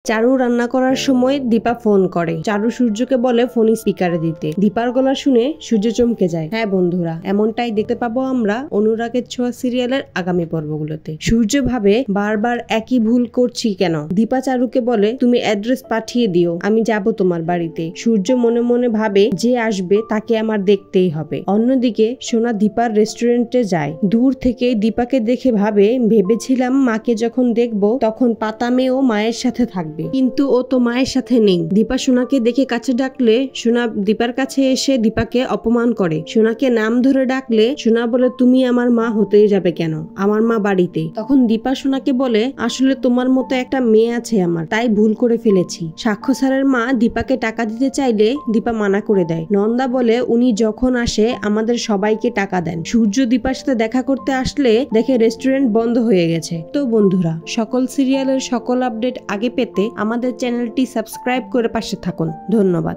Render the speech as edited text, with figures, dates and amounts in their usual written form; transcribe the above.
চারু রান্না করার সময় দীপা ফোন করে। চারু সূর্যকে বলে ফোন স্পিকারে দিতে। দীপার গলা শুনে সূর্য চমকে যায়। হ্যাঁ বন্ধুরা, এমনটাই দেখতে পাবো আমরা অনুরাগের ছোঁয়া সিরিয়ালের আগামী পর্বগুলোতে। সূর্য ভাবে বারবার একই ভুল করছি কেন। দীপা চারুকে বলে তুমি অ্যাড্রেস পাঠিয়ে দিও, আমি যাব তোমার বাড়িতে। সূর্য মনে মনে ভাবে যে আসবে তাকে আমার দেখতেই হবে। অন্যদিকে সোনা দীপার রেস্টুরেন্টে যায়। দূর থেকে দীপাকে দেখে ভেবেছিলাম মাকে যখন দেখবো তখন পাতা মেয়েও মায়ের সাথে থাকবে, কিন্তু ও তো মায়ের সাথে নেই। দীপা সোনাকে দেখে কাছে ডাকলে সোনা দীপার কাছে এসে দীপাকে অপমান করে। সোনাকে নাম ধরে ডাকলে সোনা বলে তুমি আমার মা হতেই যাবে কেন, আমার মা বাড়িতে। তখন দীপা সোনাকে বলে আসলে তোমার মতো একটা মেয়ে আছে আমার, তাই ভুল করে ফেলেছি। সাক্ষ্য স্যারের মা দীপাকে টাকা দিতে চাইলে দীপা মানা করে দেয়। নন্দা বলে উনি যখন আসে আমাদের সবাইকে টাকা দেন। সূর্য দীপার সাথে দেখা করতে আসলে দেখে রেস্টুরেন্ট বন্ধ হয়ে গেছে। তো বন্ধুরা, সকল সিরিয়ালের সকল আপডেট আগে পেতে আমাদের চ্যানেলটি সাবস্ক্রাইব করে পাশে থাকুন। ধন্যবাদ।